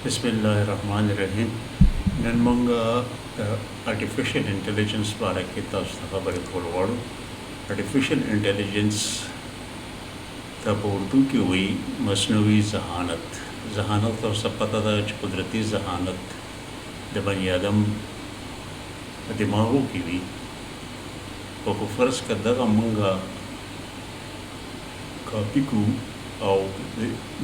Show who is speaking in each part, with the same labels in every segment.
Speaker 1: बिस्मिल्लाहिर्रहमानिर्रहीम। नन मोंग artificial intelligence बारे की तासु ته خبرې کول غواړو. Artificial intelligence ته په اردو کې وایي مصنوعي ذهانت. ذهانت او څه پته ده چې قدرتي ذهانت د بني آدم په دماغو کې وي. په فرض که دغه مونږه کاپي کو او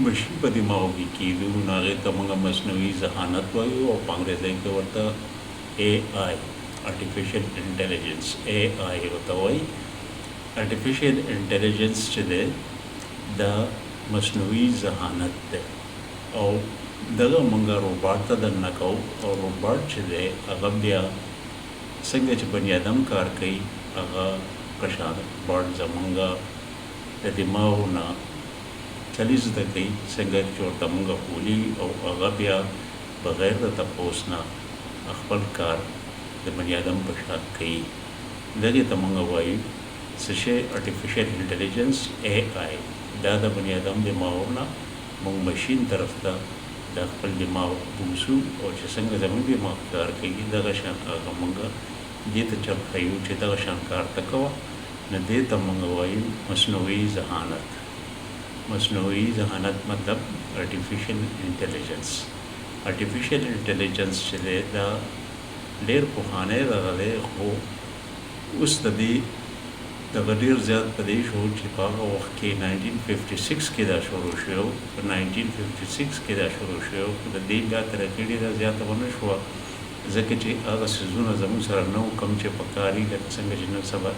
Speaker 1: مشین په دماغو کې کېږي نو هغې ته مونږ مصنوعي ذهانت وایو او په انګریزۍ کې ورته AI artificial intelligence AI ورته وایي. artificial intelligence چې دی دا مصنوعي ذهانت دی او دغه مونږ روباټ ته دننه کوو او روباټ چې دی هغه بیا څنګه چې بني آدم کار کوي هغه په شان روباټ زمونږ د دماغو نه چلی زده کوي څنګه چې ورته مونږ بولي او هغه بیا بغیر د تپوس نه خپل کار د بني آدم په شان کوي. دغې ته مونږ وایو څه شی artificial intelligence AI. دا د بني آدم دماغو نه مونږ مشین طرف ته د خپل دماغ بوسو او چې څنګه زموږ دماغ کار کوي دغه شان هغه مونږ دې ته چپ ښیو چې دغه شان کار ته کوه نو دې ته مونږ وایو مصنوعي ذهانت. مصنوعي ذهانت مطلب artificial intelligence. artificial intelligence چې دی دا ډېر پخوانی راغلی خو اوس د دې دغه ډېر زیات په دې شو چې په هغه وخت کې 1956 کې دا شروع شو. په 1956 کې دا شروع شو خو د دې بیا ترقي ډېره زیاته ونه شوه ځکه چې هغه څیزونه زموږ سره نه وو کوم چې پکار دي لکه څنګه چې نن سبا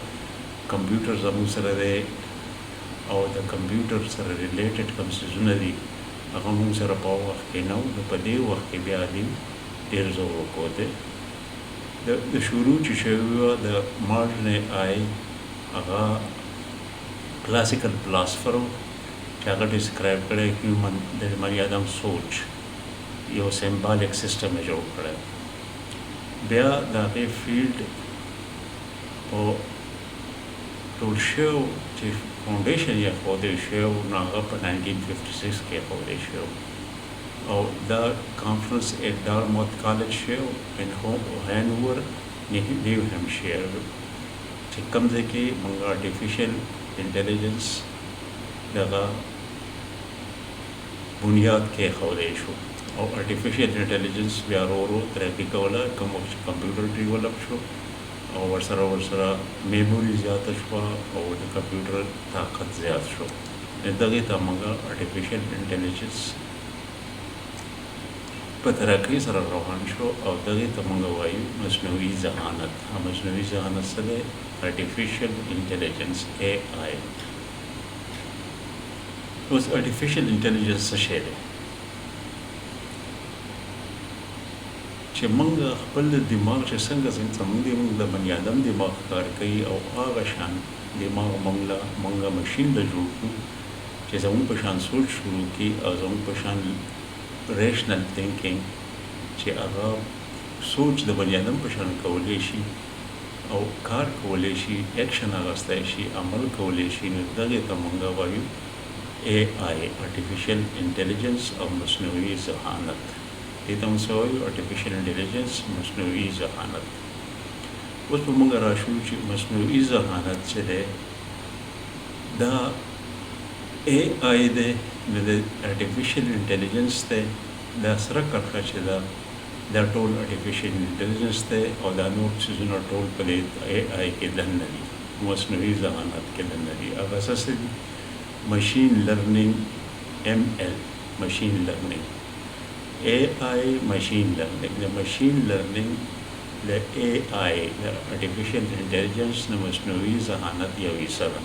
Speaker 1: کمپیوټر زموږ سره دی او د کمپیوټر سره ریلیټډ کوم څیزونه دي هغه موږ سره په وخت کې نه وو. نو په دې وخت کې بیا دې ډېر زور وکړ دی د شروع چې شوې وه د ماډرن AI هغه کلاسیکل فلاسفر و چې هغه ډسکرایب کړی هیومن د بني آدم سوچ یو سمبالیک سیسټم یې جوړ کړی. بیا د هغې فیلډ په ټول شوی چې فاونډیشن یې ښودی شوی نو هغه په 1956 کې ښودی شوی او دا کانفرنس ایټ ډارتموث کالج شوی ان هانوور نیو هیمپشایر چې کوم ځای کې موږ آرټیفیشل انټیلیجنس دغه بنیاد کې ښودی شو او آرټیفیشل انټیلیجنس بیا ورو ورو ترقي کوله کوم وخت چې کمپیوټر ډیولپ شو او ورسره میموري زیاته شوه او د کمپیوټر طاقت زیات شو. دغې ته موږ آرټیفیشل انټیلیجنس په ترقۍ سره روان شو او دغې ته موږ وایو مصنوعي ذهانت. مصنوعي ذهانت څه دی؟ آرټیفیشل انټیلیجنس AI. اوس آرټیفیشل انټیلیجنس څه شی دی؟ چې موږ خپل دماغ چې څنګه زموږ د بني آدم دماغ کار کوي او هغه شان دماغ موږ مشین له جوړ کړو چې زموږ په شان سوچ شروع کړي او زموږ په شان ریشنل تھنکینګ چې هغه سوچ د بني آدم په شان کولی شي او کار کولی شي ایکشن اخیستی شي عمل کولی شي. نو دغې ته موږ وایو AI آرټیفیشل انټیلیجنس او مصنوعي ذهانت. دې ته موږ وایو آرټیفیشل انټیلیجنس مصنوعي ذهانت. اوس به موږ راشو چې مصنوعي ذهانت چې دی دا AI دی نو د آرټیفیشل انټیلیجنس دی دا سره کرښه چې ده دا ټول آرټیفیشل انټیلیجنس دی او دا نور څیزونه ټول په دې AI کې دننه دي مصنوعي ذهانت کې دننه دي. هغه څه دي؟ مشین لرنینګ ML مشین لرنینګ AI مشین لرنینګ. د مشین لرنینګ د AI د آرټیفیشل انټیلیجنس د مصنوعي ذهانت یو حصه ده.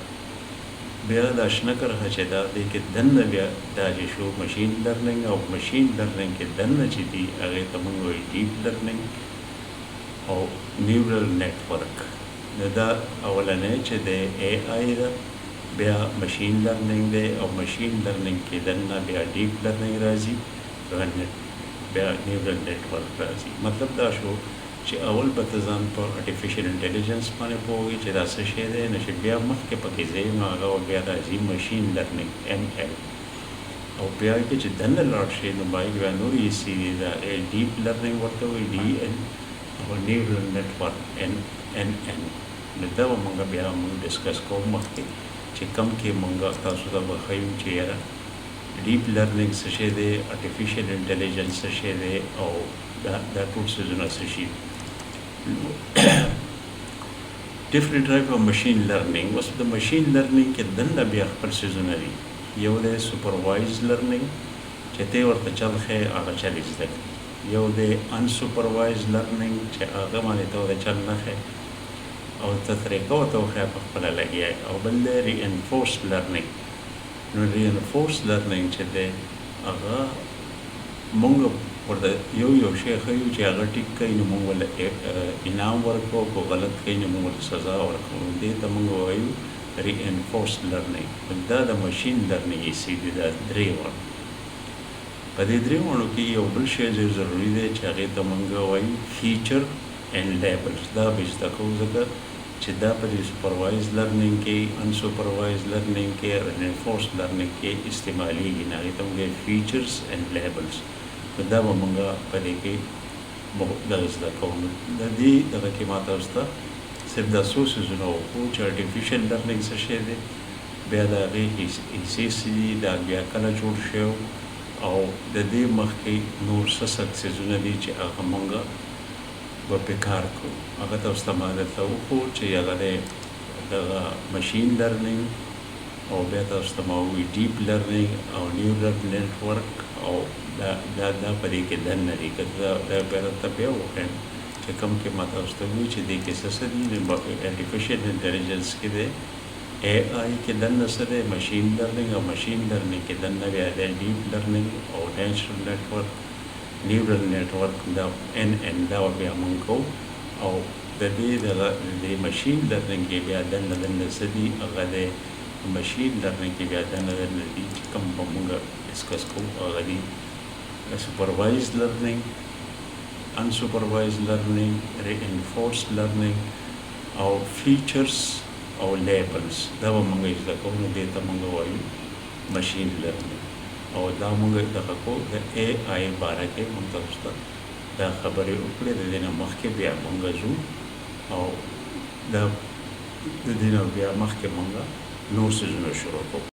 Speaker 1: بیا دا شنه کرښه چې دا دې کې دننه بیا دا چې شو مشین لرنینګ او مشین لرنینګ کې دننه چې دي هغې ته موږ وایو ډیپ لرنینګ او نیورل نیټورک. نو دا اولنی چې دی AI ده بیا مشین لرنینګ دی او مشین لرنینګ کې دننه بیا ډیپ لرنینګ راځي بیا نیورل نیټورک راځي. مطلب دا شو چې اول به ته ځان په آرټیفیشل انټیلیجنس باندې پوهوي چې دا څه شی دی نو چې بیا مخکې پکې ځې نو هغه بیا راځي مشین لرنینګ ML. او بیا کې چې دننه لاړ شي نو باید بیا نور یې سي دا ډیپ لرنینګ ورته وایي ډي ان او نیورال نیټورک ان نو دا به موږ بیا موږ ډسکس کوو مخکې چې کوم کې موږ تاسو ته به ښیو چې یاره ډیپ لرنینګ څه شی دی آرټیفیشل انټلیجنس څه شی دی او دا ټول څیزونه څه شي different type of machine learning was the machine learning کې دننه بیا خپل څیزونه دي یو دی سپروایز لرنینګ چې ته ورته چل ښې هغه چل زده کړي یو دی انسپروایز لرنینګ چې هغه باندې ته ورته چل نه ښې او ته طریقه ورته وښیه په خپله لګیا او بل دی ری انفورسډ لرنینګ نو ری انفورسډ لرنینګ چې دی هغه مونږ ورته یو شی ښیو چې هغه ټیک کوي نو مونږ ورله انعام ورکوو که غلط کوي نو مونږ ورته سزا ورکوو دې ته مونږ وایو ری انفورسډ لرنینګ دا د ماشین لرنینګ حصې دي دا درې وړ په دې درې وړو کې یو بل شی ډېر ضروري دی چې هغې ته مونږ وایو فیچر اینډ لیبلز دا به زده کوو ځکه چې دا په دې سپروایز لرنینګ کې انسپروایز لرنینګ کې انفورسډ لرنینګ کې استعمالیږي نو هغې ته مونږ فیچرز اینډ لیبلز دا به مونږ په دې کې دغه زده کوو د دې دغه کې ما تاسو ته صرف دا څو څیزونه وښوو چې آرټیفیشل لرنینګ څه شی دی بیا د هغې حصې څه دي دا بیا کله جوړ شوی او د دې مخکې نور څه څیزونه دي چې هغه مونږ به پې کار کوو هغه تاسو ته ما درته وښوو چې هغه دی دغه مشین لرنینګ او بیا تاسو ته ما ووایي ډیپ لرنینګ او نیورال نیټورک او دا په دې کې دننه دي که دا بیا درته بیا وښیم چې کوم کې ما تاسو ته ووایي چې دې کې څه دي آرټیفیشل انټلیجنس کې دی اے آئی کې دننه څه دی مشین لرنینګ او مشین لرنینګ کې دننه بیا دی ډیپ لرنینګ او نیچرل نیټورک نیورال نیټورک دا ان دا بیا مونږ کوو او د دې مشین لرنینګ کې بیا دننه څه دي هغه دی مشین لرنینګ کې بیا دننه دي چې کوم به مونږ ډسکس کوو هغه دي سپروایز لرنینګ unsupervised learning, reinforced learning او features او labels دا به مونږ زده کوو نو دې ته مونږ وایو مشین لرنینګ او دا مونږ دغه کوو د اے آی باره کې مونږ تاسو ته دا خبرې وکړې د دې نه مخکې بیا مونږ ځو او د دې نه بیا مخکې مونږ نور څیزونه شروع کوو